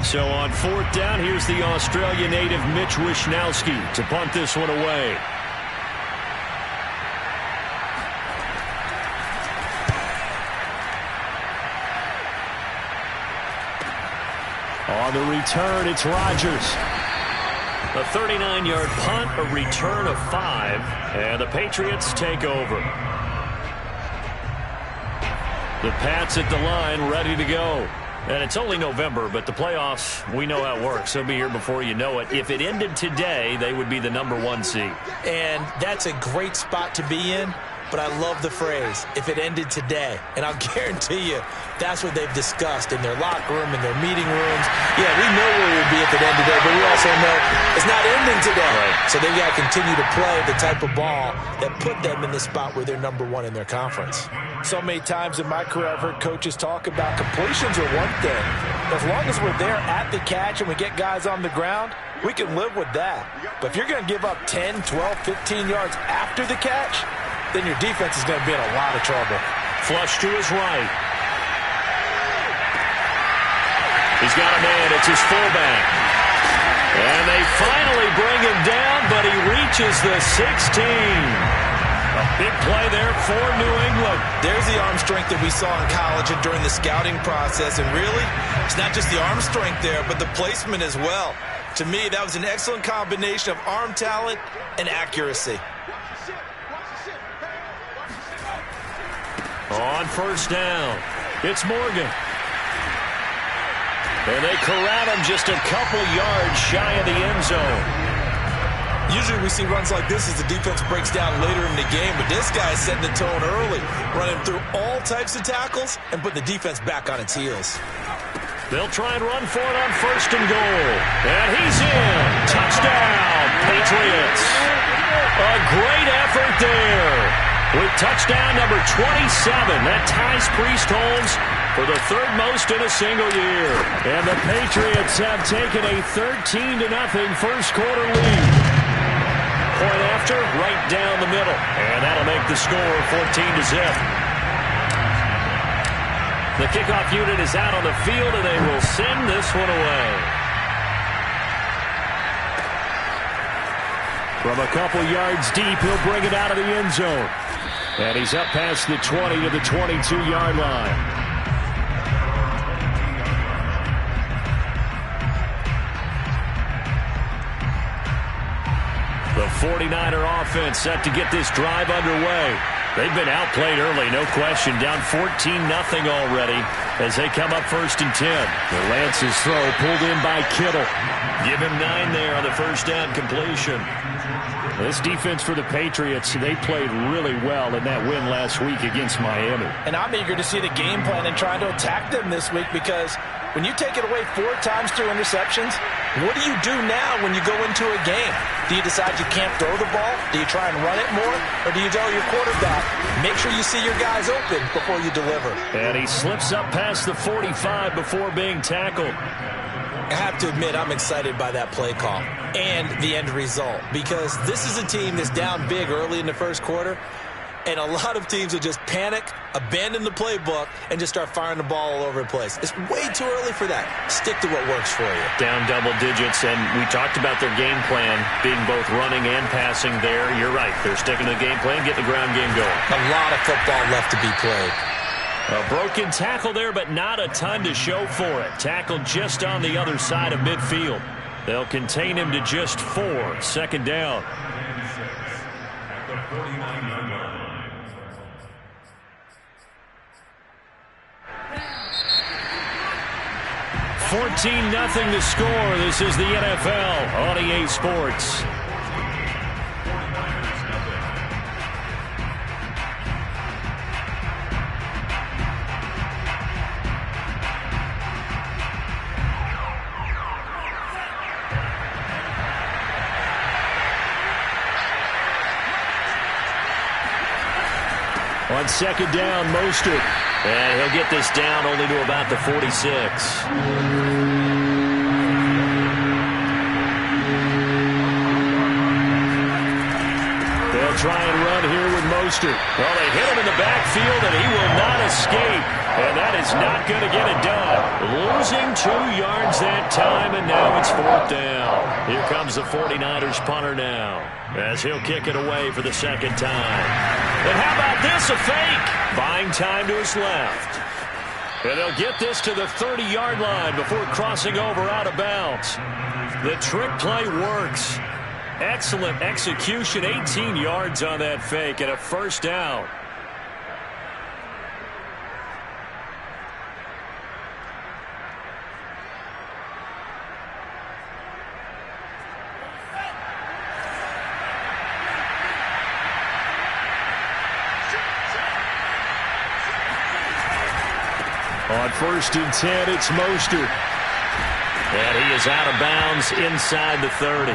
So on fourth down, here's the Australia native Mitch Wishnowsky to punt this one away. On the return, it's Rodgers. A 39-yard punt, a return of 5, and the Patriots take over. The Pats at the line, ready to go. And it's only November, but the playoffs, we know how it works. They'll be here before you know it. If it ended today, they would be the #1 seed. And that's a great spot to be in, but I love the phrase, if it ended today. And I'll guarantee you, that's what they've discussed in their locker room, in their meeting rooms. Yeah, we know where it would be if it ended today, but we also know it's not ending today. Right. So they've got to continue to play the type of ball that put them in the spot where they're #1 in their conference. So many times in my career, I've heard coaches talk about completions are one thing. As long as we're there at the catch and we get guys on the ground, we can live with that. But if you're going to give up 10, 12, 15 yards after the catch, then your defense is going to be in a lot of trouble. Flush to his right. He's got a man. It's his fullback. And they finally bring him down, but he reaches the 16. A big play there for New England. There's the arm strength that we saw in college and during the scouting process. And really, it's not just the arm strength there, but the placement as well. To me, that was an excellent combination of arm talent and accuracy. On first down, it's Morgan. And they corral him just a couple yards shy of the end zone. Usually we see runs like this as the defense breaks down later in the game, but this guy is setting the tone early, running through all types of tackles and put the defense back on its heels. They'll try and run for it on first and goal. And he's in. Touchdown, Patriots. A great effort there. With touchdown number 27, that ties Priest Holmes for the third most in a single year. And the Patriots have taken a 13-0 first quarter lead. Point after, right down the middle. And that'll make the score 14-0. The kickoff unit is out on the field, and they will send this one away. From a couple yards deep, he'll bring it out of the end zone. And he's up past the 20 to the 22-yard line. The 49er offense set to get this drive underway. They've been outplayed early, no question. Down 14-0 already as they come up first and 10. The Lance's throw pulled in by Kittle. Give him 9 there on the first down completion. This defense for the Patriots, they played really well in that win last week against Miami. And I'm eager to see the game plan and trying to attack them this week, because when you take it away 4 times through interceptions, what do you do now when you go into a game? Do you decide you can't throw the ball? Do you try and run it more? Or do you tell your quarterback, make sure you see your guys open before you deliver? And he slips up past the 45 before being tackled. I have to admit, I'm excited by that play call and the end result, because this is a team that's down big early in the first quarter, and a lot of teams will just panic, abandon the playbook, and just start firing the ball all over the place. It's way too early for that. Stick to what works for you. Down double digits, and we talked about their game plan being both running and passing there. You're right. They're sticking to the game plan, get the ground game going. A lot of football left to be played. A broken tackle there, but not a ton to show for it. Tackled just on the other side of midfield. They'll contain him to just 4. Second down. 14-0 to score. This is the NFL on EA Sports. On second down, Mostert. And he'll get this down only to about the 46. They'll try and run here with Mostert. Well, they hit him in the backfield, and he will not escape. And that is not going to get it done. Losing 2 yards that time, and now it's 4th down. Here comes the 49ers punter now, as he'll kick it away for the 2nd time. And how about this, a fake? Buying time to his left. And they'll get this to the 30-yard line before crossing over out of bounds. The trick play works. Excellent execution, 18 yards on that fake, and a 1st down. On 1st and 10, it's Mostert. And he is out of bounds inside the 30.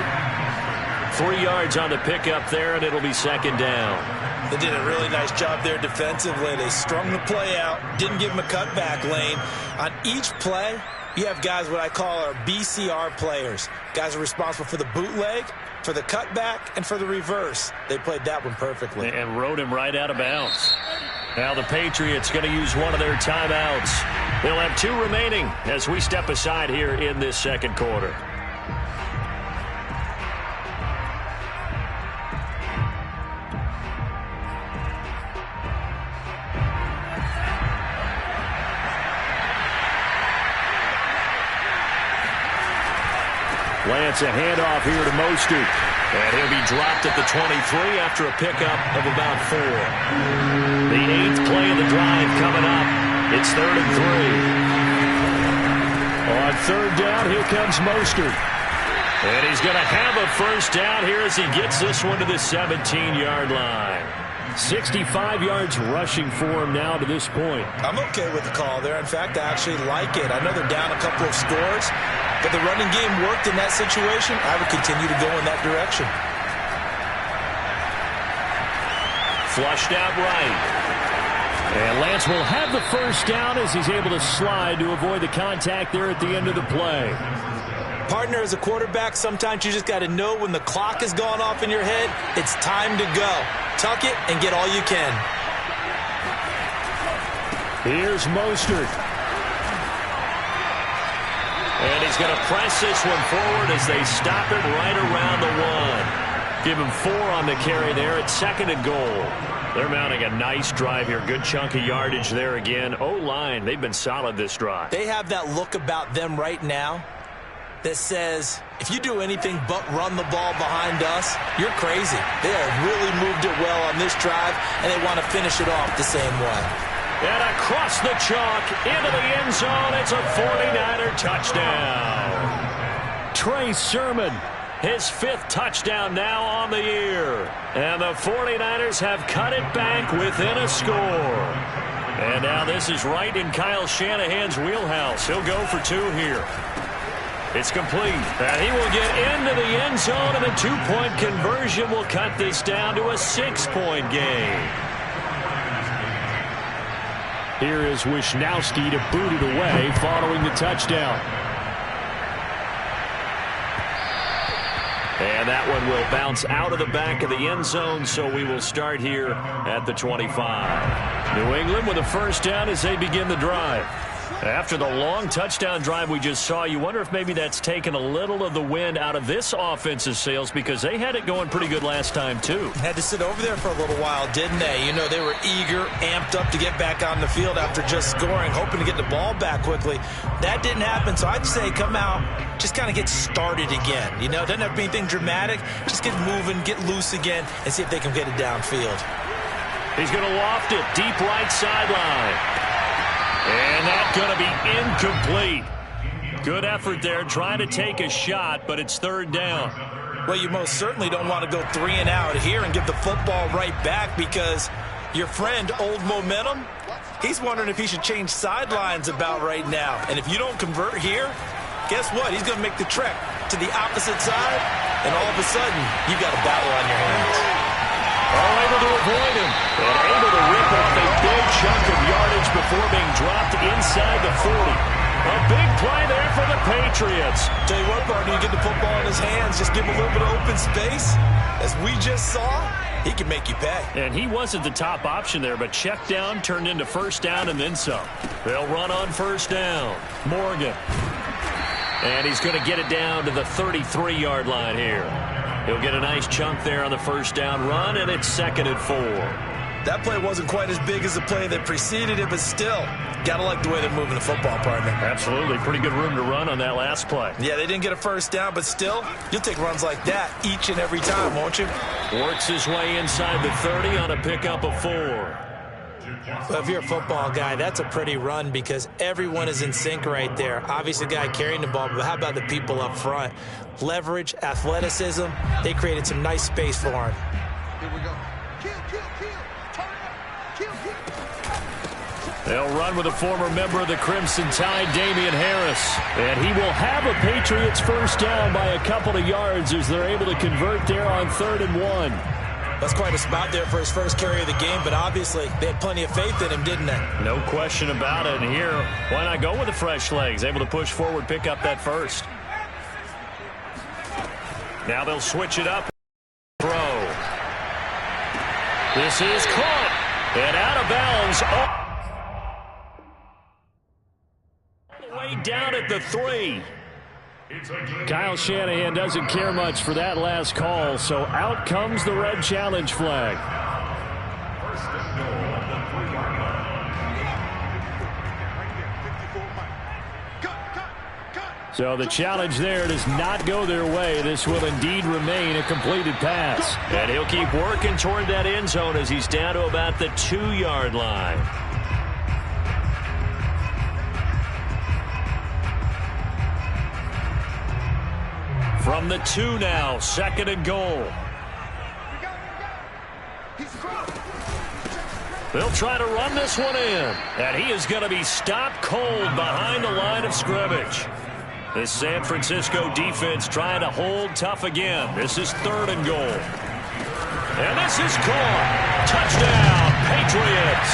3 yards on the pickup there, and it'll be 2nd down. They did a really nice job there defensively. They strung the play out, didn't give him a cutback lane. On each play, you have guys what I call our BCR players. Guys are responsible for the bootleg, for the cutback, and for the reverse. They played that one perfectly. And rode him right out of bounds. Now the Patriots going to use one of their timeouts. They'll have 2 remaining as we step aside here in this 2nd quarter. Lance, a handoff here to Mostert. And he'll be dropped at the 23 after a pickup of about 4. The 8th play of the drive coming up. It's 3rd and 3. On 3rd down, here comes Mostert. And he's going to have a 1st down here as he gets this one to the 17-yard line. 65 yards rushing for him now to this point. I'm okay with the call there. In fact, I actually like it. I know they're down a couple of scores, but the running game worked in that situation. I would continue to go in that direction. Flushed out right. And Lance will have the 1st down as he's able to slide to avoid the contact there at the end of the play. Partner, as a quarterback, sometimes you just got to know when the clock has gone off in your head, it's time to go. Tuck it and get all you can. Here's Mostert. And he's going to press this one forward as they stop it right around the 1. Give him 4 on the carry there at 2nd and goal. They're mounting a nice drive here. Good chunk of yardage there again. O-line, they've been solid this drive. They have that look about them right now that says, if you do anything but run the ball behind us, you're crazy. They have really moved it well on this drive, and they want to finish it off the same way. And across the chalk, into the end zone, it's a 49er touchdown. Trey Sermon, his 5th touchdown now on the year. And the 49ers have cut it back within a score. And now this is right in Kyle Shanahan's wheelhouse. He'll go for 2 here. It's complete. And he will get into the end zone, and the 2-point conversion will cut this down to a 6-point game. Here is Wisnowski to boot it away following the touchdown. And that one will bounce out of the back of the end zone, so we will start here at the 25. New England with a 1st down as they begin the drive. After the long touchdown drive we just saw, you wonder if maybe that's taken a little of the wind out of this offensive sails, because they had it going pretty good last time too. Had to sit over there for a little while, didn't they? You know, they were eager, amped up to get back on the field after just scoring, hoping to get the ball back quickly. That didn't happen, so I'd say come out, just kind of get started again. You know, it doesn't have to be anything dramatic. Just get moving, get loose again, and see if they can get it downfield. He's going to loft it deep right sideline. And that's going to be incomplete. Good effort there, trying to take a shot, but it's 3rd down. Well, you most certainly don't want to go 3 and out here and give the football right back, because your friend, Old Momentum, he's wondering if he should change sidelines about right now. And if you don't convert here, guess what? He's going to make the trek to the opposite side, and all of a sudden, you've got a battle on your hands. All able to avoid him, and able to rip off a big chunk of yardage before being dropped inside the 40. A big play there for the Patriots. Tell you what, partner, you get the football in his hands, just give him a little bit of open space. As we just saw, he can make you pay. And he wasn't the top option there, but check down turned into first down and then some. They'll run on first down. Morgan. And he's going to get it down to the 33-yard line here. He'll get a nice chunk there on the first down run, and it's 2nd and 4. That play wasn't quite as big as the play that preceded it, but still, got to like the way they're moving the football, partner. Absolutely. Pretty good room to run on that last play. Yeah, they didn't get a first down, but still, you'll take runs like that each and every time, won't you? Works his way inside the 30 on a pickup of 4. Well, if you're a football guy, that's a pretty run because everyone is in sync right there. Obviously, the guy carrying the ball, but how about the people up front? Leverage, athleticism, they created some nice space for him. Here we go. They'll run with a former member of the Crimson Tide, Damian Harris. And he will have a Patriots first down by a couple of yards as they're able to convert there on 3rd and 1. That's quite a spot there for his first carry of the game, but obviously they had plenty of faith in him, didn't they? No question about it. And here, why not go with the fresh legs? Able to push forward, pick up that first. Now they'll switch it up. Throw. This is caught. And out of bounds. Oh. Way down at the 3. Kyle Shanahan doesn't care much for that last call, so out comes the red challenge flag. So the challenge there does not go their way. This will indeed remain a completed pass. And he'll keep working toward that end zone as he's down to about the 2-yard line. From the 2 now, 2nd and goal. They'll try to run this one in. And he is going to be stopped cold behind the line of scrimmage. The San Francisco defense trying to hold tough again. This is 3rd and goal. And this is caught. Touchdown, Patriots.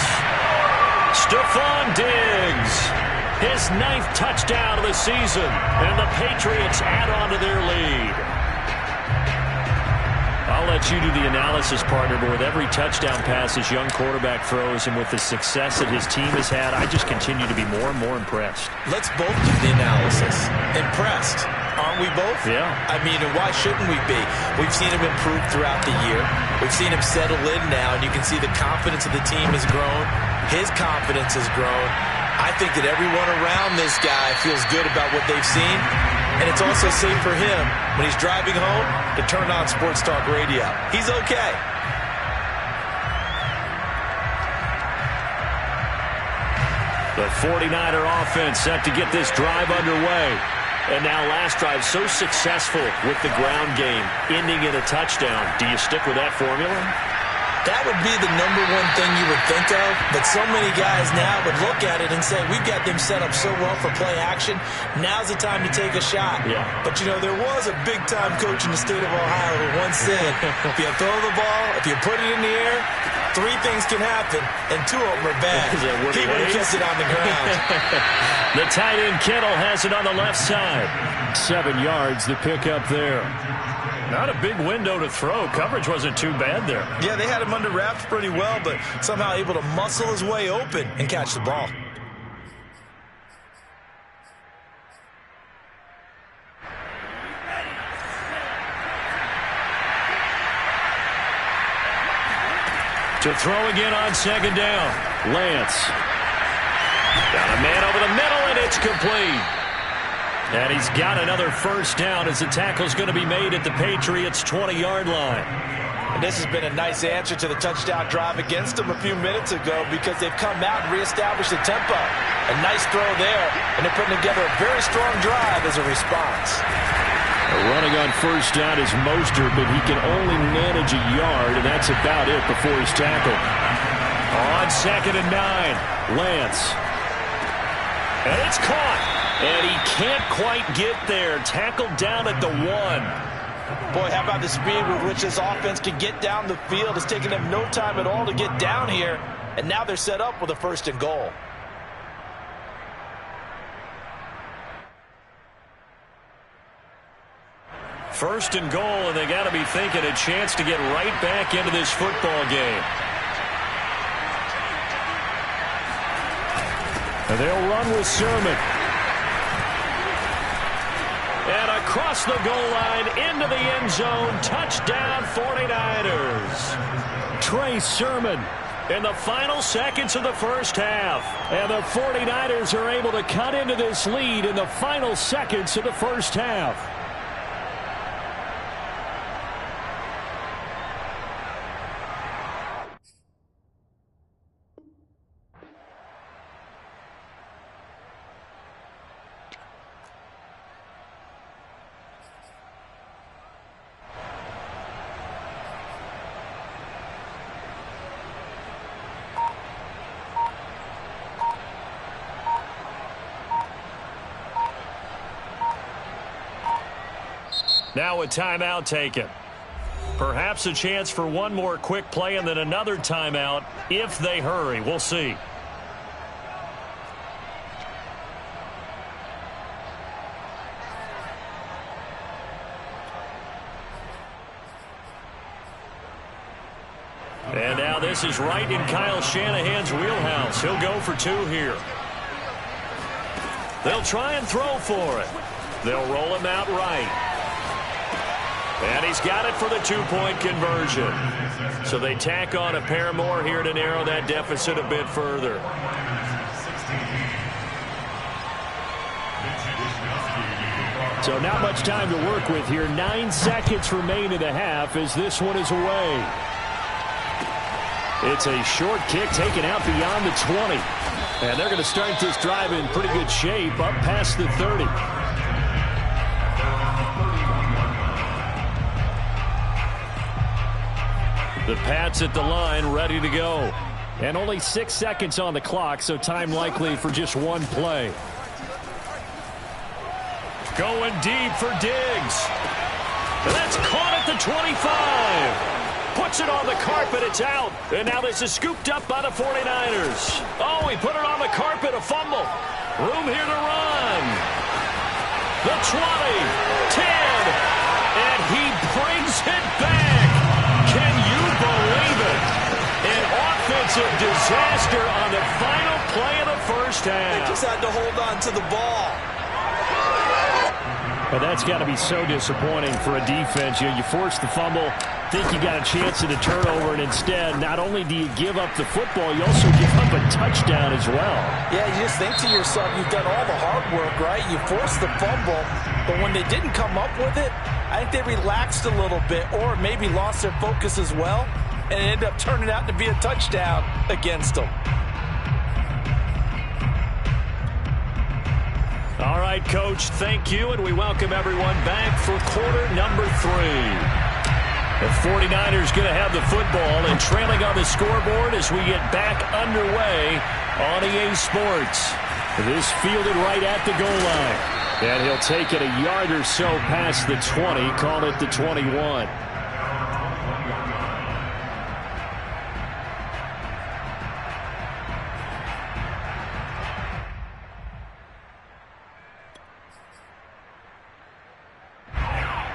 Stephon Diggs. His 9th touchdown of the season, and the Patriots add on to their lead. I'll let you do the analysis, partner, but with every touchdown pass this young quarterback throws and with the success that his team has had, I just continue to be more and more impressed. Let's both do the analysis. Impressed. Aren't we both? Yeah. I mean, and why shouldn't we be? We've seen him improve throughout the year. We've seen him settle in now, and you can see the confidence of the team has grown. His confidence has grown. I think that everyone around this guy feels good about what they've seen, and it's also safe for him when he's driving home to turn on Sports Talk Radio. He's okay. The 49er offense set to get this drive underway. And now last drive so successful with the ground game, ending in a touchdown. Do you stick with that formula? That would be the #1 thing you would think of, but so many guys now would look at it and say, we've got them set up so well for play action, now's the time to take a shot. Yeah. But, you know, there was a big-time coach in the state of Ohio who once said, if you throw the ball, if you put it in the air, 3 things can happen, and 2 of them are bad. He would have kept it on the ground. The tight end Kittle has it on the left side. 7 yards, the pickup there. Not a big window to throw. Coverage wasn't too bad there. Yeah, they had him under wraps pretty well, but somehow able to muscle his way open and catch the ball. To throw again on 2nd down. Lance. Got a man over the middle, and it's complete. And he's got another first down as the tackle's going to be made at the Patriots' 20-yard line. And this has been a nice answer to the touchdown drive against them a few minutes ago because they've come out and reestablished the tempo. A nice throw there, and they're putting together a very strong drive as a response. Running on first down is Mostert, but he can only manage a yard, and that's about it before he's tackled. On 2nd and 9, Lance. And it's caught. And he can't quite get there. Tackled down at the 1. Boy, how about the speed with which this offense can get down the field? It's taken them no time at all to get down here. And now they're set up with a 1st and goal. First and goal, and they got to be thinking a chance to get right back into this football game. And they'll run with Sermon. And across the goal line into the end zone. Touchdown 49ers. Trey Sermon in the final seconds of the first half. And the 49ers are able to cut into this lead in the final seconds of the first half. Now a timeout taken. Perhaps a chance for one more quick play and then another timeout if they hurry. We'll see. And now this is right in Kyle Shanahan's wheelhouse. He'll go for two here. They'll try and throw for it. They'll roll him out right. And he's got it for the two-point conversion. So they tack on a pair more here to narrow that deficit a bit further. So not much time to work with here. 9 seconds remain in the half as this one is away. It's a short kick taken out beyond the 20. And they're going to start this drive in pretty good shape up past the 30. The Pats at the line, ready to go. And only 6 seconds on the clock, so time likely for just one play. Going deep for Diggs. And that's caught at the 25. Puts it on the carpet, it's out. And now this is scooped up by the 49ers. Oh, he put it on the carpet, a fumble. Room here to run. The 20, 10, and he brings it back. Can you believe it? An offensive disaster on the final play of the first half. They just had to hold on to the ball. Well, that's got to be so disappointing for a defense. You force the fumble, think you got a chance at a turnover, and instead, not only do you give up the football, you also give up a touchdown as well. Yeah, you just think to yourself, you've done all the hard work, right? You forced the fumble, but when they didn't come up with it, I think they relaxed a little bit or maybe lost their focus as well, and it ended up turning out to be a touchdown against them. All right, Coach, thank you, and we welcome everyone back for quarter number 3. The 49ers going to have the football and trailing on the scoreboard as we get back underway on EA Sports. This fielded right at the goal line. And he'll take it a yard or so past the 20, call it the 21.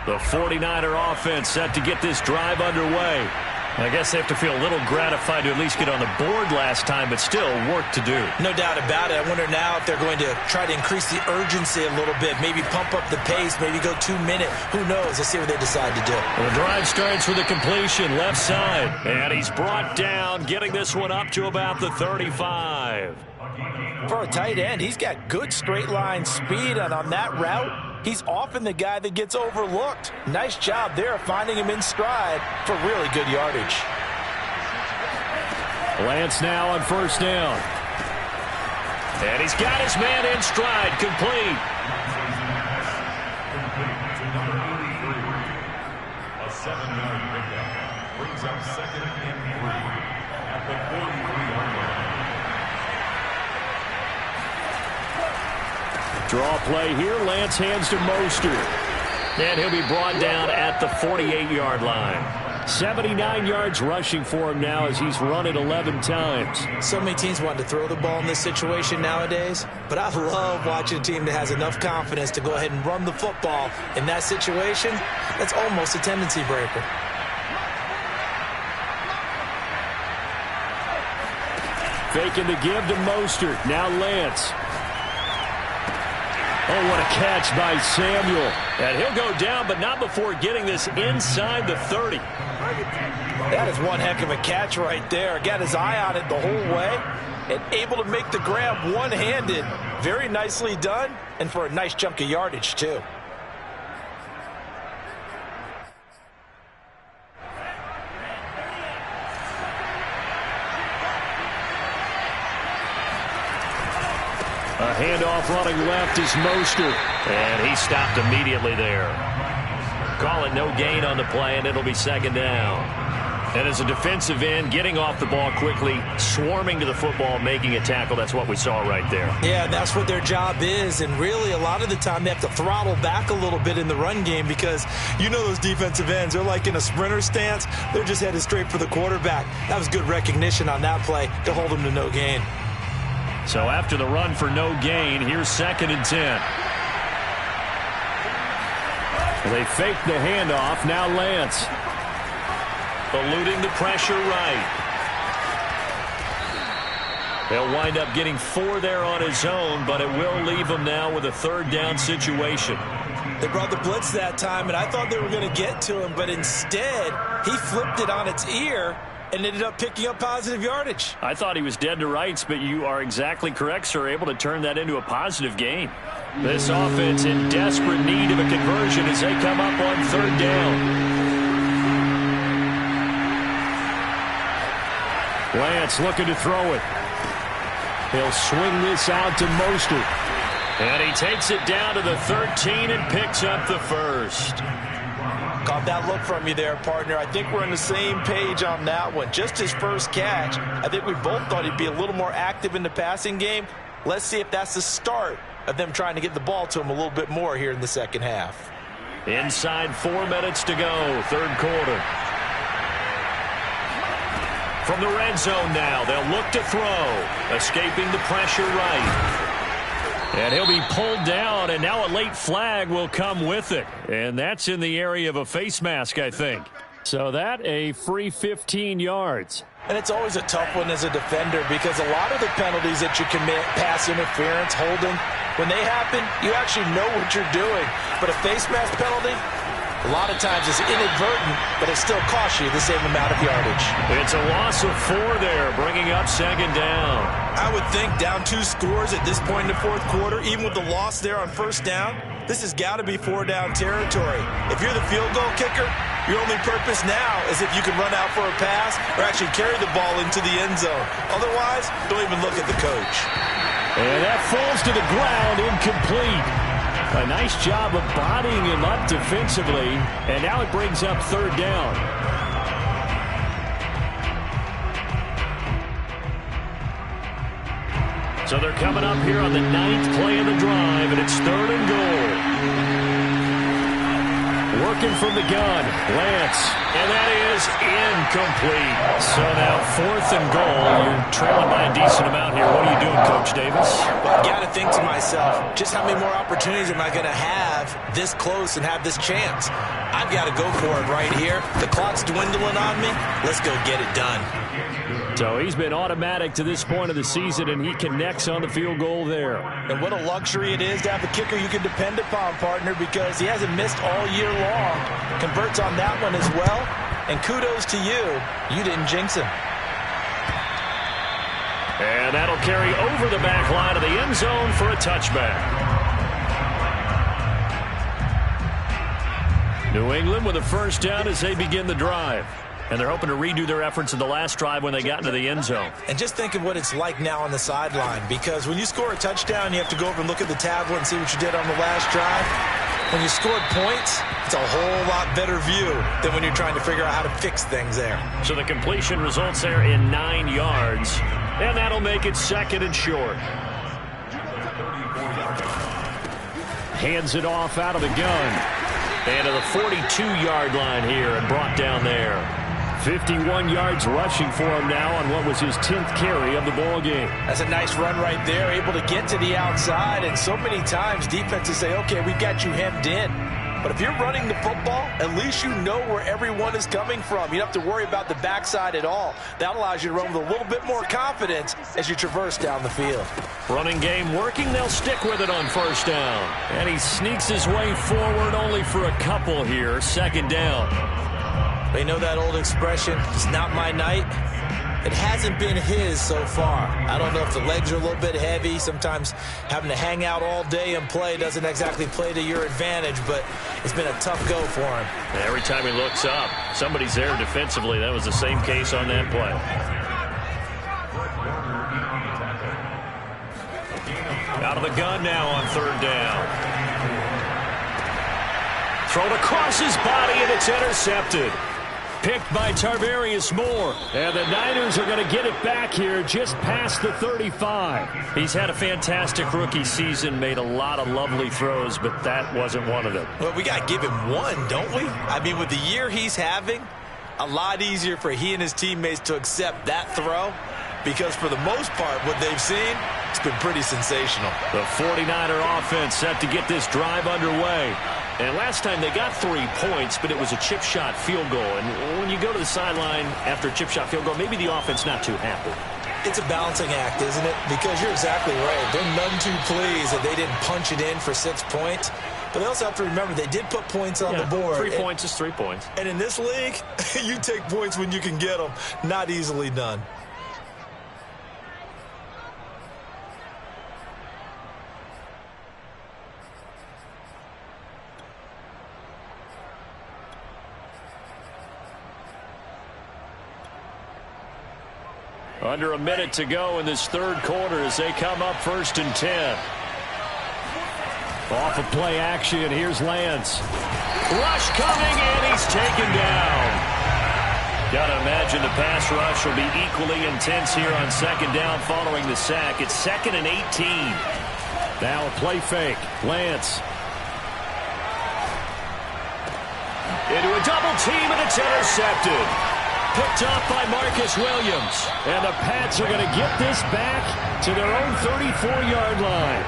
The 49er offense set to get this drive underway. I guess they have to feel a little gratified to at least get on the board last time, but still work to do. No doubt about it. I wonder now if they're going to try to increase the urgency a little bit, maybe pump up the pace, maybe go 2 minute. Who knows? Let's see what they decide to do. Well, the drive starts with a completion left side, and he's brought down, getting this one up to about the 35. For a tight end, he's got good straight line speed, and on that route, he's often the guy that gets overlooked. Nice job there finding him in stride for really good yardage. Lance now on first down. And he's got his man in stride, complete. A 7-yard pickup brings up 2nd and 3 at the 43-yard line. Draw play here. Lance hands to Mostert. And he'll be brought down at the 48-yard line. 79 yards rushing for him now as he's run it 11 times. So many teams want to throw the ball in this situation nowadays, but I love watching a team that has enough confidence to go ahead and run the football in that situation. That's almost a tendency breaker. Faking the give to Mostert. Now Lance. Oh, what a catch by Samuel. And he'll go down, but not before getting this inside the 30. That is one heck of a catch right there. Got his eye on it the whole way and able to make the grab one-handed. Very nicely done, and for a nice chunk of yardage, too. A handoff running left is Mostert. And he stopped immediately there. Call it no gain on the play, and it'll be second down. And as a defensive end, getting off the ball quickly, swarming to the football, making a tackle, that's what we saw right there. Yeah, that's what their job is, and really a lot of the time they have to throttle back a little bit in the run game because you know those defensive ends, they're like in a sprinter stance. They're just headed straight for the quarterback. That was good recognition on that play to hold them to no gain. So after the run for no gain, here's 2nd and 10. They fake the handoff. Now Lance. Eluding the pressure right. He'll wind up getting 4 there on his own, but it will leave him now with a 3rd down situation. They brought the blitz that time, and I thought they were going to get to him, but instead he flipped it on its ear and ended up picking up positive yardage. I thought he was dead to rights, but you are exactly correct, sir, able to turn that into a positive gain. This offense in desperate need of a conversion as they come up on 3rd down. Lance looking to throw it. He'll swing this out to Mostert. And he takes it down to the 13 and picks up the 1st. Caught that look from you there, partner. I think we're on the same page on that one. Just his first catch. I think we both thought he'd be a little more active in the passing game. Let's see if that's the start of them trying to get the ball to him a little bit more here in the second half. Inside 4 minutes to go, 3rd quarter. From the red zone now, they'll look to throw. Escaping the pressure right. And he'll be pulled down, and now a late flag will come with it. And that's in the area of a face mask, I think. So that a free 15 yards. And it's always a tough one as a defender because a lot of the penalties that you commit, pass interference, holding, when they happen, you actually know what you're doing. But a face mask penalty, a lot of times it's inadvertent, but it still costs you the same amount of yardage. It's a loss of 4 there, bringing up 2nd down. I would think down 2 scores at this point in the 4th quarter, even with the loss there on 1st down, this has got to be 4-down territory. If you're the field goal kicker, your only purpose now is if you can run out for a pass or actually carry the ball into the end zone. Otherwise, don't even look at the coach. And that falls to the ground, incomplete. A nice job of bodying him up defensively, and now it brings up 3rd down. So they're coming up here on the 9th play of the drive, and it's 3rd and goal. Working from the gun, Lance, and that is incomplete. So now 4th and goal. You're trailing by a decent amount here. What are you doing, Coach Davis? Well, I got to think to myself, just how many more opportunities am I going to have this close and have this chance? I've got to go for it right here. The clock's dwindling on me. Let's go get it done. So he's been automatic to this point of the season, and he connects on the field goal there. And what a luxury it is to have a kicker you can depend upon, partner, because he hasn't missed all year long. Converts on that one as well. And kudos to you. You didn't jinx him. And that'll carry over the back line of the end zone for a touchback. New England with a 1st down as they begin the drive. And they're hoping to redo their efforts in the last drive when they got into the end zone. And just think of what it's like now on the sideline, because when you score a touchdown, you have to go over and look at the tablet and see what you did on the last drive. When you scored points, it's a whole lot better view than when you're trying to figure out how to fix things there. So the completion results there in 9 yards, and that'll make it 2nd and short. Hands it off out of the gun. And to the 42-yard line here and brought down there. 51 yards rushing for him now on what was his 10th carry of the ball game. That's a nice run right there, able to get to the outside. And so many times defenses say, okay, we've got you hemmed in. But if you're running the football, at least you know where everyone is coming from. You don't have to worry about the backside at all. That allows you to run with a little bit more confidence as you traverse down the field. Running game working. They'll stick with it on first down. And he sneaks his way forward only for a couple here. Second down. They know that old expression, it's not my night. It hasn't been his so far. I don't know if the legs are a little bit heavy. Sometimes having to hang out all day and play doesn't exactly play to your advantage, but it's been a tough go for him. Every time he looks up, somebody's there defensively. That was the same case on that play. Out of the gun now on third down. Thrown across his body, and it's intercepted. Picked by Tarvarius Moore. And the Niners are going to get it back here just past the 35. He's had a fantastic rookie season, made a lot of lovely throws, but that wasn't one of them. Well, we got to give him one, don't we? I mean, with the year he's having, a lot easier for he and his teammates to accept that throw, because for the most part, what they've seen, it's been pretty sensational. The 49er offense set to get this drive underway. And last time they got 3 points, but it was a chip shot field goal. And when you go to the sideline after a chip shot field goal, maybe the offense not too happy. It's a balancing act, isn't it? Because you're exactly right. They're none too pleased that they didn't punch it in for 6 points. But they also have to remember they did put points on the board. 3 points is 3 points. And in this league, you take points when you can get them. Not easily done. Under a minute to go in this third quarter as they come up 1st and 10. Off of play action, here's Lance. Rush coming, and he's taken down. Got to imagine the pass rush will be equally intense here on second down following the sack. It's 2nd and 18. Now a play fake. Lance. Into a double team, and it's intercepted. Picked off by Marcus Williams. And the Pats are going to get this back to their own 34-yard line.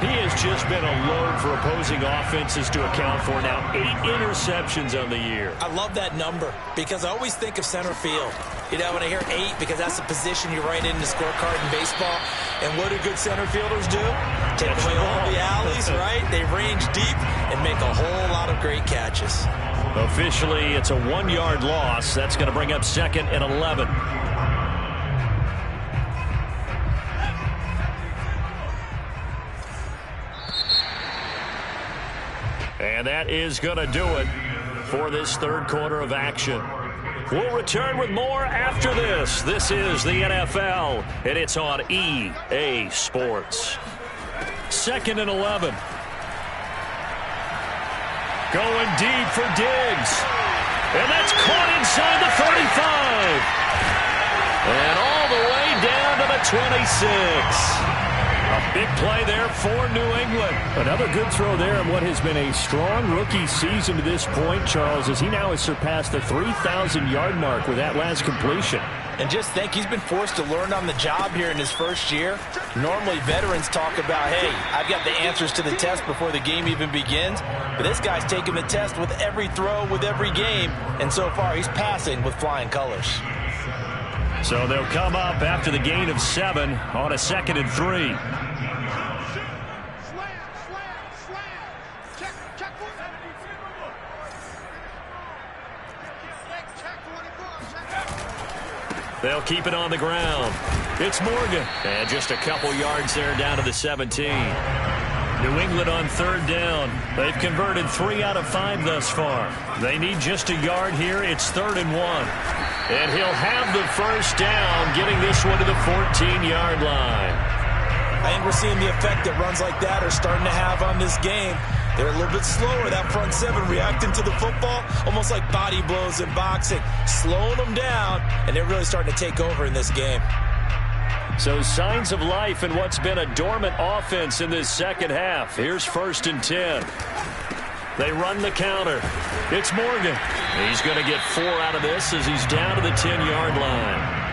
He has just been a load for opposing offenses to account for. Now 8 interceptions on the year. I love that number because I always think of center field. You know, when I hear 8, because that's the position you write in the scorecard in baseball. And what do good center fielders do? Take away all the alleys, right? They range deep and make a whole lot of great catches. Officially, it's a 1-yard loss. That's going to bring up 2nd and 11. And that is going to do it for this third quarter of action. We'll return with more after this. This is the NFL, and it's on EA Sports. 2nd and 11. Going deep for Diggs. And that's caught inside the 35. And all the way down to the 26. A big play there for New England. Another good throw there in what has been a strong rookie season to this point, Charles, as he now has surpassed the 3,000-yard mark with that last completion. And just think, he's been forced to learn on the job here in his first year. Normally, veterans talk about, hey, I've got the answers to the test before the game even begins. But this guy's taking the test with every throw, with every game. And so far, he's passing with flying colors. So they'll come up after the gain of 7 on a 2nd and 3. They'll keep it on the ground. It's Morgan. And just a couple yards there down to the 17. New England on third down. They've converted 3 out of 5 thus far. They need just a yard here. It's 3rd and 1. And he'll have the first down, getting this one to the 14-yard line. I think we're seeing the effect that runs like that are starting to have on this game. They're a little bit slower, that front 7, reacting to the football, almost like body blows in boxing, slowing them down, and they're really starting to take over in this game. So signs of life in what's been a dormant offense in this second half. Here's 1st and 10. They run the counter. It's Morgan. He's going to get 4 out of this as he's down to the 10-yard line.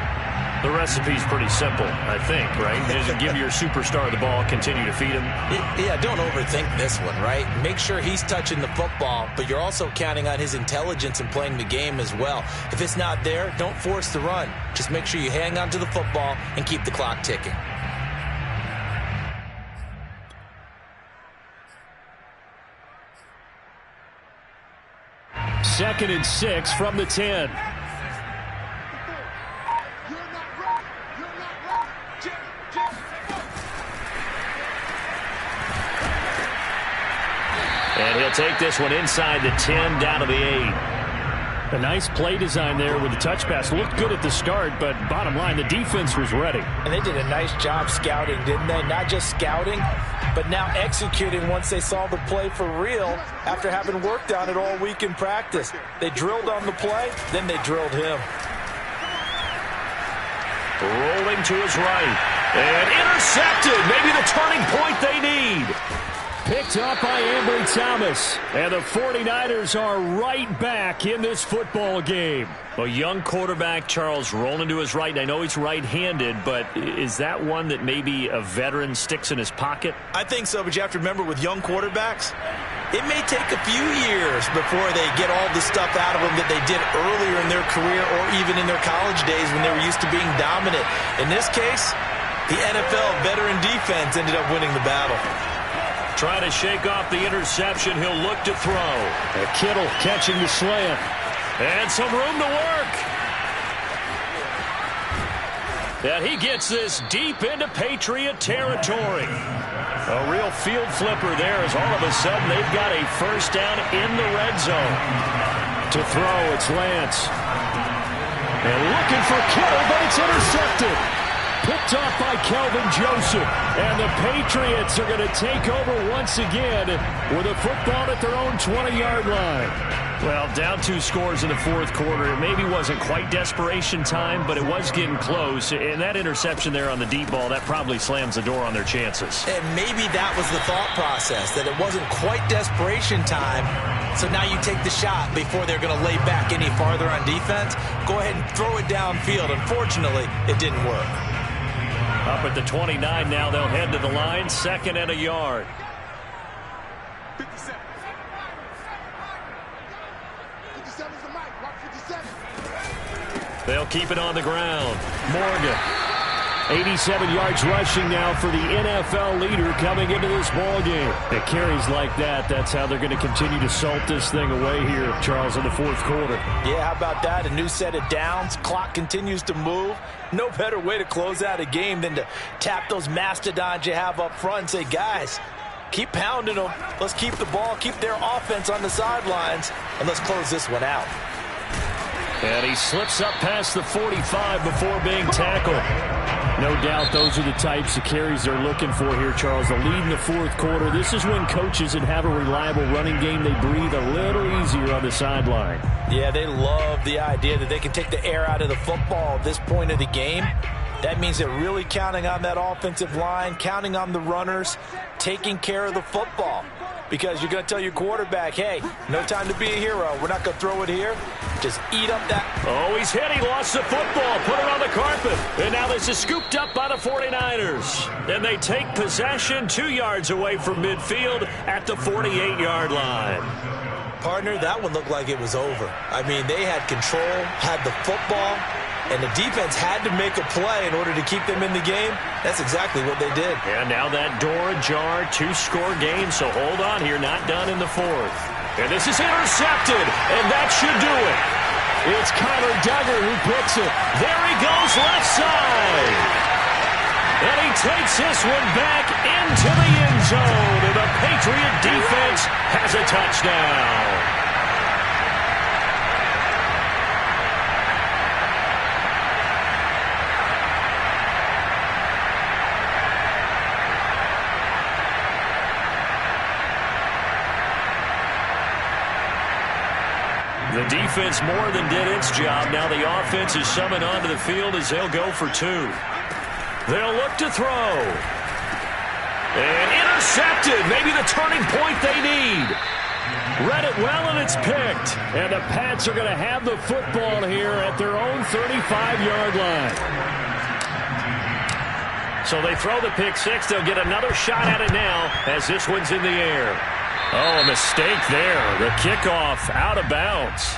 The recipe's pretty simple, I think, right? Just give your superstar the ball, continue to feed him. Yeah, don't overthink this one, right? Make sure he's touching the football, but you're also counting on his intelligence and playing the game as well. If it's not there, don't force the run. Just make sure you hang on to the football and keep the clock ticking. Second and 6 from the 10. And he'll take this one inside the 10, down to the 8. A nice play design there with the touch pass. Looked good at the start, but bottom line, the defense was ready. And they did a nice job scouting, didn't they? Not just scouting, but now executing once they saw the play for real after having worked on it all week in practice. They drilled on the play, then they drilled him. Rolling to his right. And intercepted. Maybe the turning point they need. Picked up by Ambry Thomas. And the 49ers are right back in this football game. A young quarterback, Charles, rolling to his right. And I know he's right-handed, but is that one that maybe a veteran sticks in his pocket? I think so, but you have to remember with young quarterbacks, it may take a few years before they get all the stuff out of them that they did earlier in their career or even in their college days when they were used to being dominant. In this case, the NFL veteran defense ended up winning the battle. Trying to shake off the interception. He'll look to throw. And Kittle catching the slant. And some room to work. And he gets this deep into Patriot territory. A real field flipper there as all of a sudden they've got a first down in the red zone. To throw, it's Lance. And looking for Kittle, but it's intercepted. Picked off by Kelvin Joseph. And the Patriots are going to take over once again with a football at their own 20-yard line. Well, down 2 scores in the fourth quarter. It maybe wasn't quite desperation time, but it was getting close. And that interception there on the deep ball, that probably slams the door on their chances. And maybe that was the thought process, that it wasn't quite desperation time. So now you take the shot before they're going to lay back any farther on defense. Go ahead and throw it downfield. Unfortunately, it didn't work. Up at the 29 now, they'll head to the line. 2nd and a yard. 57. 57's the mic. Watch 57. They'll keep it on the ground. Morgan. 87 yards rushing now for the NFL leader coming into this ball game. It carries like that. That's how they're going to continue to salt this thing away here, Charles, in the fourth quarter. Yeah, how about that? A new set of downs. Clock continues to move. No better way to close out a game than to tap those mastodons you have up front and say, guys, keep pounding them. Let's keep the ball, keep their offense on the sidelines, and let's close this one out. And he slips up past the 45 before being tackled. No doubt those are the types of carries they're looking for here, Charles. The lead in the fourth quarter. This is when coaches that have a reliable running game, they breathe a little easier on the sideline. Yeah, they love the idea that they can take the air out of the football at this point of the game. That means they're really counting on that offensive line, counting on the runners, taking care of the football. Because you're going to tell your quarterback, hey, no time to be a hero. We're not going to throw it here. Just eat up that. Oh, he's hit. He lost the football. Put it on the carpet. And now this is scooped up by the 49ers. And they take possession 2 yards away from midfield at the 48-yard line. Partner, that one looked like it was over. I mean, they had control, had the football, and the defense had to make a play in order to keep them in the game. That's exactly what they did. And now that door ajar, 2-score game, so hold on here, not done in the fourth. And this is intercepted, and that should do it. It's Kyler Duggar who picks it. There he goes, left side. And he takes this one back into the end zone, and the Patriot defense has a touchdown. The defense more than did its job. Now the offense is summoned onto the field as they'll go for 2. They'll look to throw. And intercepted. Maybe the turning point they need. it well, and it's picked. And the Pats are going to have the football here at their own 35-yard line. So they throw the pick six. They'll get another shot at it now as this one's in the air. Oh, a mistake there. The kickoff out of bounds.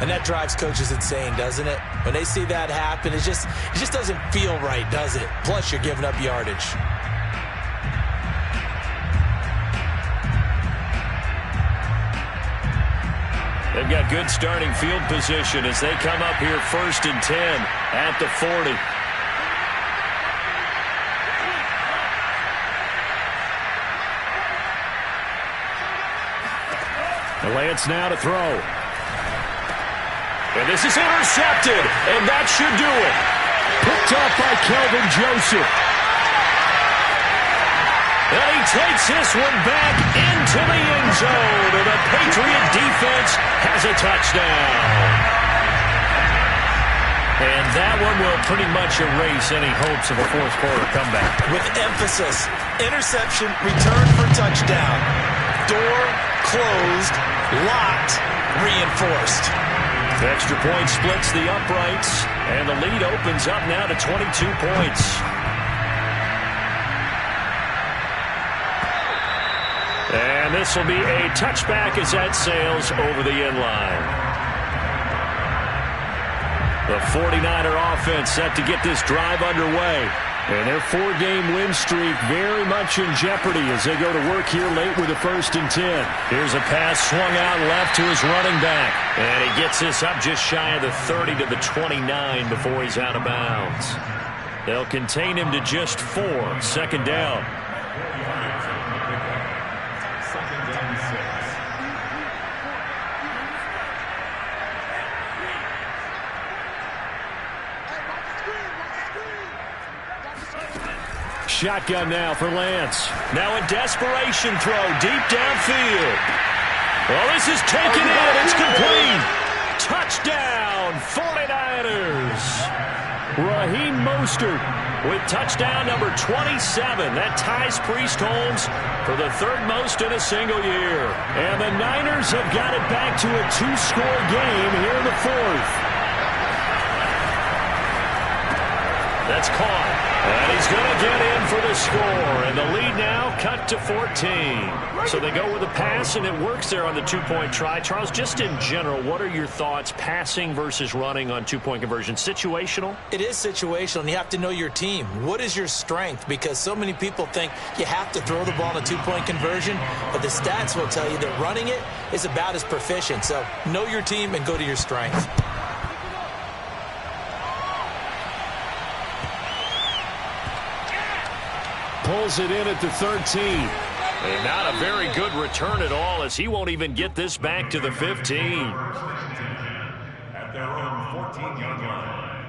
And that drives coaches insane, doesn't it? When they see that happen, it just doesn't feel right, does it? Plus, you're giving up yardage. They've got good starting field position as they come up here 1st and 10 at the 40. Lance now to throw. And this is intercepted, and that should do it. Picked up by Kelvin Joseph. And he takes this one back into the end zone, and the Patriot defense has a touchdown. And that one will pretty much erase any hopes of a fourth-quarter comeback. With emphasis, interception, return for touchdown. Door closed, locked, reinforced. The extra point splits the uprights, and the lead opens up now to 22 points. And this will be a touchback as that sails over the end line. The 49er offense set to get this drive underway. And their 4-game win streak very much in jeopardy as they go to work here late with a 1st and 10. Here's a pass swung out left to his running back. And he gets this up just shy of the 30 to the 29 before he's out of bounds. They'll contain him to just 4. 2nd down. Shotgun now for Lance. Now a desperation throw deep downfield. Well, this is taken in. It's complete. Touchdown, 49ers. Raheem Mostert with touchdown number 27. That ties Priest Holmes for the 3rd most in a single year. And the Niners have got it back to a 2-score game here in the 4th. That's caught. And he's going to get in for the score. And the lead now cut to 14. So they go with a pass, and it works there on the 2-point try. Charles, just in general, what are your thoughts passing versus running on 2-point conversion? Situational? It is situational, and you have to know your team. What is your strength? Because so many people think you have to throw the ball in a 2-point conversion, but the stats will tell you that running it is about as proficient. So know your team and go to your strength. Pulls it in at the 13. And not a very good return at all as he won't even get this back to the 15. At their own 14-yard line.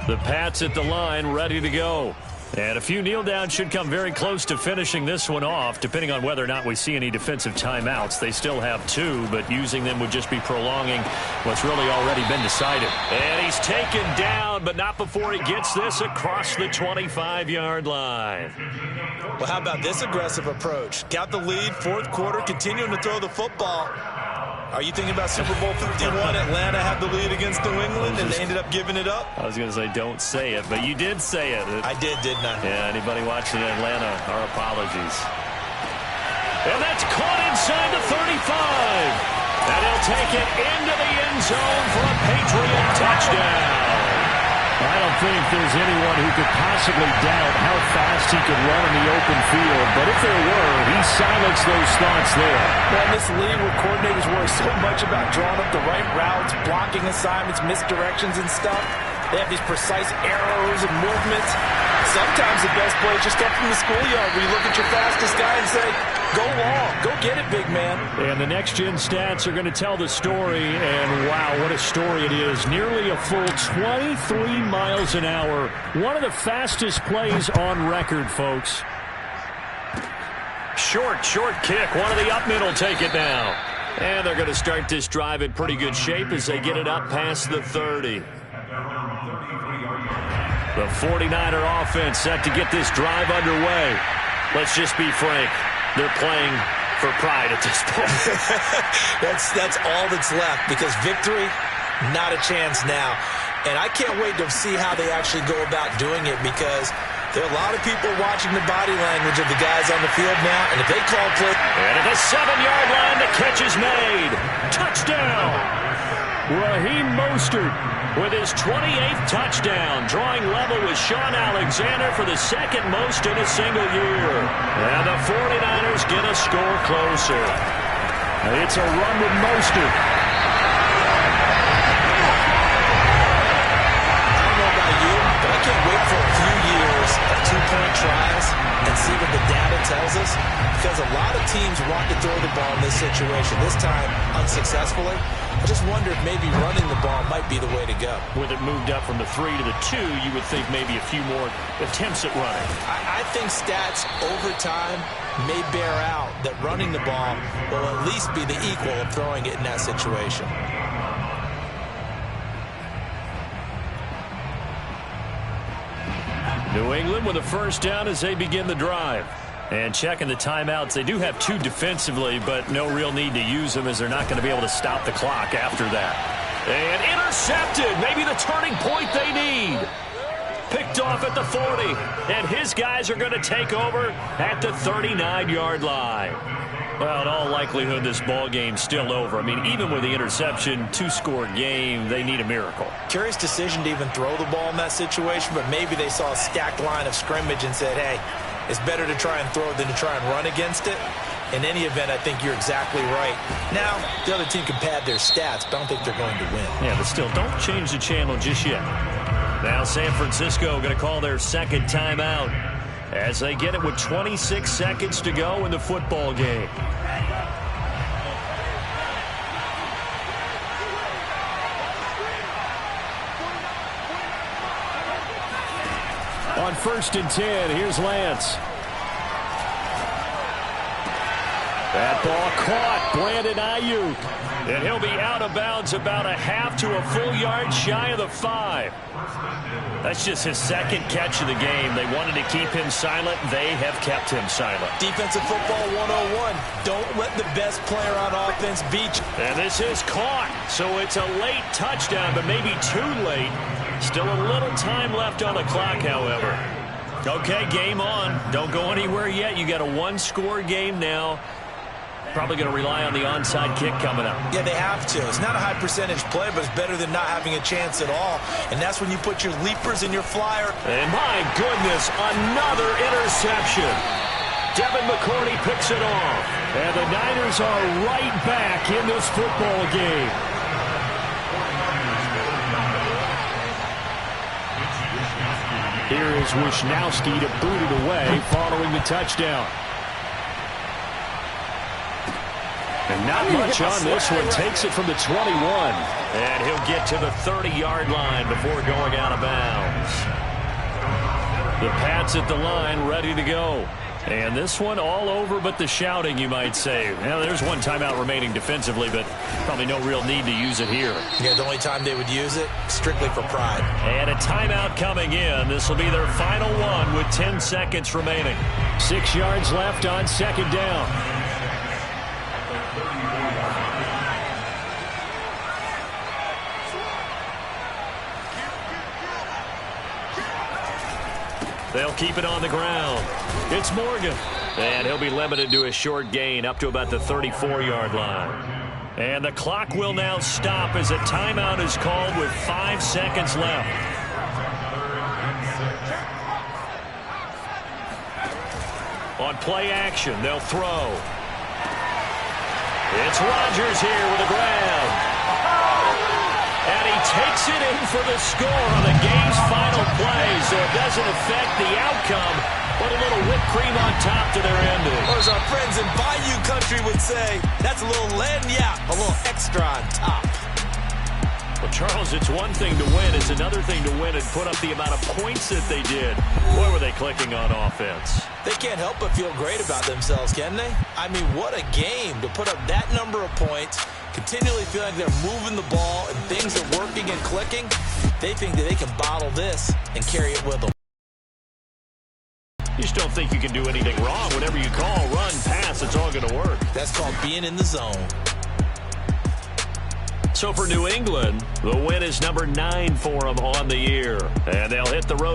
The Pats at the line ready to go. And a few kneel downs should come very close to finishing this one off, depending on whether or not we see any defensive timeouts. They still have 2, but using them would just be prolonging what's really already been decided. And he's taken down, but not before he gets this across the 25-yard line. Well, how about this aggressive approach? Got the lead, 4th quarter, continuing to throw the football. Are you thinking about Super Bowl 51? Atlanta had the lead against New England, and they ended up giving it up? I was going to say don't say it, but you did say it. I did, didn't I? Yeah, anybody watching Atlanta, our apologies. And that's caught inside the 35. And he'll take it into the end zone for a Patriot touchdown. I don't think there's anyone who could possibly doubt how fast he could run in the open field. But if there were, he silenced those thoughts there. Well, in this league where coordinators worry so much about drawing up the right routes, blocking assignments, misdirections and stuff, they have these precise arrows and movements. Sometimes the best plays just come from the schoolyard where you look at your fastest guy and say, go long, go get it, big man. And the next-gen stats are going to tell the story, and wow, what a story it is. Nearly a full 23 miles an hour. One of the fastest plays on record, folks. Short kick. One of the up men will take it now. And they're going to start this drive in pretty good shape as they get it up past the 30. The 49er offense set to get this drive underway. Let's just be frank. They're playing for pride at this point. That's all that's left, because victory, not a chance now. And I can't wait to see how they actually go about doing it, because there are a lot of people watching the body language of the guys on the field now, and if they call play... And at the 7-yard line, the catch is made. Touchdown! Raheem Mostert with his 28th touchdown, drawing level with Sean Alexander for the second most in a single year. And the 49ers get a score closer. It's a run with Mostert. I don't know about you, but I can't wait for a few years of two-point tries and see what the data tells us, because a lot of teams want to throw the ball in this situation, this time unsuccessfully. I just wonder if maybe running the ball might be the way to go. With it moved up from the 3 to the 2, you would think maybe a few more attempts at running. I think stats over time may bear out that running the ball will at least be the equal of throwing it in that situation. New England with a first down as they begin the drive. And checking the timeouts, they do have 2 defensively, but no real need to use them as they're not going to be able to stop the clock after that. And intercepted, maybe the turning point they need. Picked off at the 40, and his guys are going to take over at the 39-yard line. Well, in all likelihood, this ball game's still over. I mean, even with the interception, 2-score game, they need a miracle. Curious decision to even throw the ball in that situation, but maybe they saw a stacked line of scrimmage and said, hey, it's better to try and throw than to try and run against it. In any event, I think you're exactly right. Now, the other team can pad their stats, but I don't think they're going to win. Yeah, but still, don't change the channel just yet. Now San Francisco going to call their second timeout as they get it with 26 seconds to go in the football game. On 1st and 10, here's Lance. That ball caught, Brandon Ayuk. And he'll be out of bounds about a half to a full yard shy of the 5. That's just his second catch of the game. They wanted to keep him silent. They have kept him silent. Defensive football 101. Don't let the best player on offense beat you. And this is caught. So it's a late touchdown, but maybe too late. Still a little time left on the clock, however. Okay, game on. Don't go anywhere yet. You got a 1-score game now. Probably going to rely on the onside kick coming up. Yeah, they have to. It's not a high percentage play, but it's better than not having a chance at all. And that's when you put your leapers in your flyer. And my goodness, another interception. Devin McCourty picks it off. And the Niners are right back in this football game. Here is Wishnowski to boot it away following the touchdown. And not much on this one. Takes it from the 21. And he'll get to the 30-yard line before going out of bounds. The Pats at the line ready to go. And this one all over but the shouting, you might say. Now, there's one timeout remaining defensively, but probably no real need to use it here. Yeah, the only time they would use it, strictly for pride. And a timeout coming in. This will be their final one with 10 seconds remaining. 6 yards left on 2nd down. They'll keep it on the ground. It's Morgan. And he'll be limited to a short gain up to about the 34-yard line. And the clock will now stop as a timeout is called with 5 seconds left. On play action, they'll throw. It's Rodgers here with the grab. And he takes it in for the score on the game's final play, so it doesn't affect the outcome, but a little whipped cream on top to their ending. Or as our friends in Bayou Country would say, that's a little lagniappe, a little extra on top. Well, Charles, it's one thing to win. It's another thing to win and put up the amount of points that they did. Boy, were they clicking on offense. They can't help but feel great about themselves, can they? I mean, what a game to put up that number of points, continually feeling like they're moving the ball and things are working and clicking. They think that they can bottle this and carry it with them. You just don't think you can do anything wrong. Whatever you call, run, pass, it's all going to work. That's called being in the zone. So for New England, the win is number 9 for them on the year. And they'll hit the road.